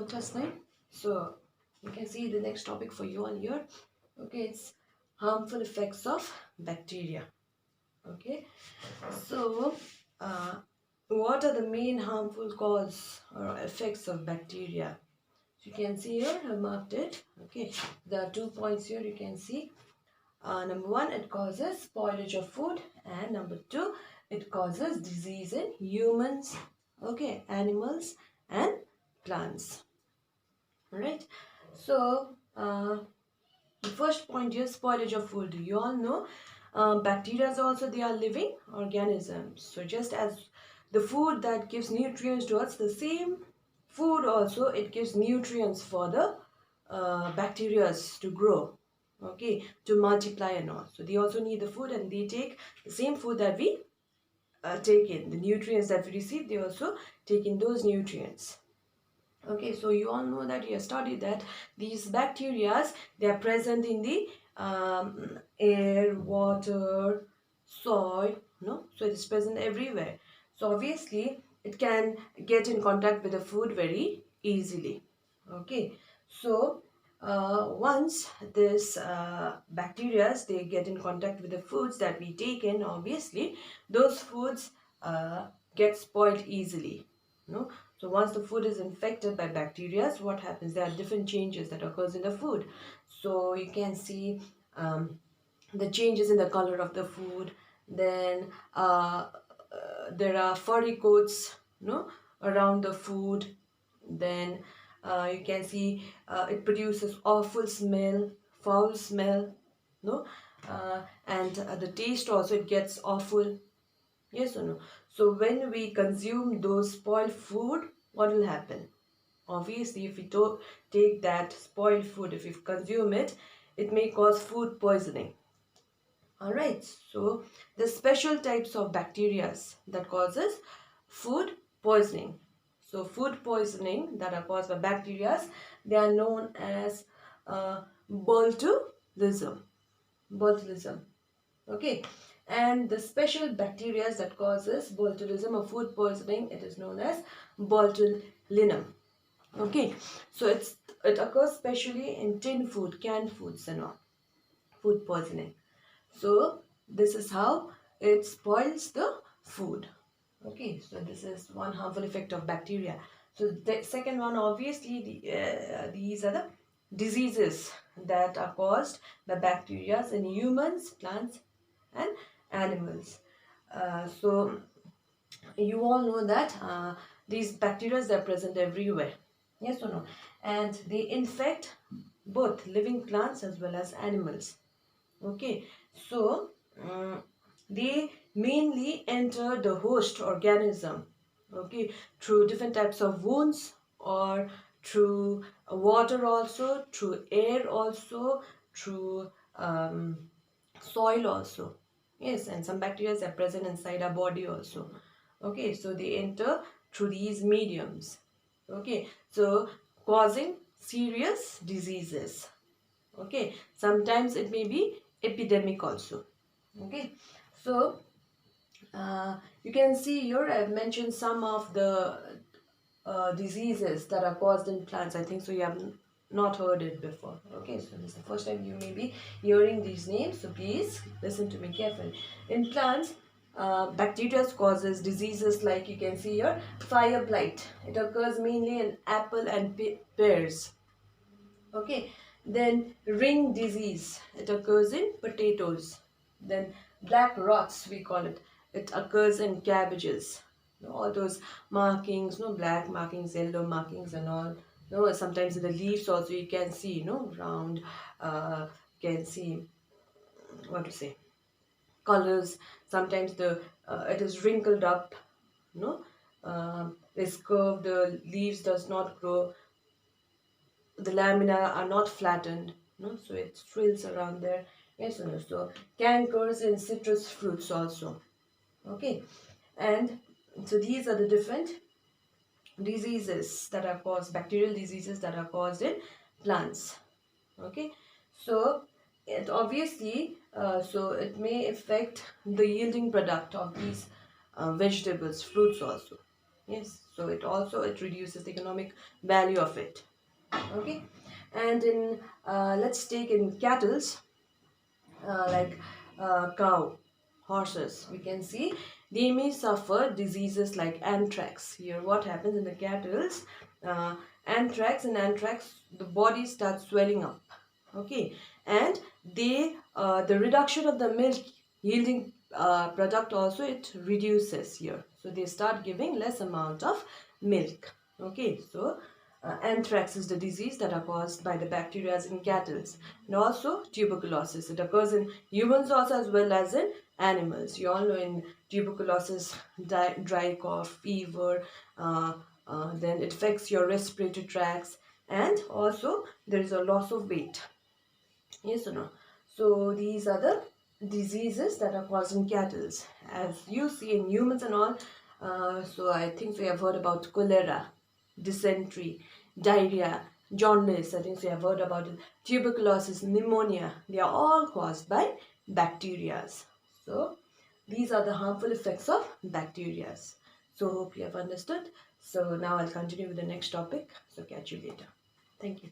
Tasneem. So you can see the next topic for you on here. Okay, it's harmful effects of bacteria. Okay, so uh, what are the main harmful cause or effects of bacteria? So you can see here, I marked it. Okay, there are 2 points here. You can see. Number one, it causes spoilage of food, and number two, it causes disease in humans, okay, animals, and plants. Right. So the first point here, spoilage of food. You all know bacteria also, they are living organisms. So just as the food that gives nutrients to us, the same food also, it gives nutrients for the bacteria to grow, okay, to multiply and all. So they also need the food, and they take the same food that we take in. The nutrients that we receive, they also take in those nutrients. Okay, so you all know that you have studied that these bacteria, they are present in the air, water, soil, no? So it is present everywhere. So obviously it can get in contact with the food very easily. Okay, so once this bacteria, they get in contact with the foods that we take in, obviously those foods get spoiled easily. No, so once the food is infected by bacteria, what happens? There are different changes that occurs in the food. So you can see the changes in the color of the food. Then there are furry coats, no, around the food. Then you can see it produces awful smell, foul smell, no, and the taste also, it gets awful. Yes or no? So when we consume those spoiled food, what will happen? Obviously, if we don't take that spoiled food, if we consume it, it may cause food poisoning. Alright, so the special types of bacteria that causes food poisoning. So food poisoning that are caused by bacteria, they are known as botulism. Botulism. Okay, and the special bacteria that causes botulism or food poisoning, it is known as botulinum. Okay, so it occurs especially in tin food, canned foods and all, food poisoning. So this is how it spoils the food. Okay, so this is one harmful effect of bacteria. So the second one, obviously, these are the diseases that are caused by bacteria in humans, plants, and animals. So you all know that these bacteria are present everywhere. Yes or no? And they infect both living plants as well as animals. Okay, so they mainly enter the host organism, okay, through different types of wounds, or through water also, through air also, through soil also. Yes, and some bacteria are present inside our body also. Okay, so they enter through these mediums. Okay, so causing serious diseases. Okay, sometimes it may be epidemic also. Okay, so you can see here I have mentioned some of the diseases that are caused in plants. I think so you have not heard it before. Okay, so this is the first time you may be hearing these names, so please listen to me carefully. In plants, bacteria causes diseases like you can see here, fire blight. It occurs mainly in apple and pears. Okay, then ring disease, it occurs in potatoes. Then black rots, we call it, it occurs in cabbages. All those markings, no, black markings, yellow markings and all. No, sometimes in the leaves also you can see, no, round, can see, what to say, colors. Sometimes the it is wrinkled up, no, is curved, the leaves does not grow, the lamina are not flattened, no, so it frills around there. Yes or no? So cankers in citrus fruits also. Okay, and so these are the different diseases that are caused, bacterial diseases that are caused in plants. Okay, so it obviously so it may affect the yielding product of these vegetables, fruits also. Yes, so it reduces the economic value of it. Okay, and in let's take in cattle's, like cow, horses, we can see they may suffer diseases like anthrax. Here, what happens in the cattle's, uh, anthrax, the body starts swelling up. Okay, and the reduction of the milk yielding product also it reduces here. So they start giving less amount of milk. Okay, so anthrax is the disease that are caused by the bacteria in cattle. And also tuberculosis. It occurs in humans also as well as in animals. You all know in tuberculosis, dry cough, fever, then it affects your respiratory tracts, and also there is a loss of weight. Yes or no? So these are the diseases that are caused in cattle. As you see in humans and all, so I think we have heard about cholera, dysentery, diarrhea, jaundice. I think we have heard about it. Tuberculosis, pneumonia. They are all caused by bacteria. So these are the harmful effects of bacteria. So hope you have understood. So now I'll continue with the next topic. So catch you later. Thank you.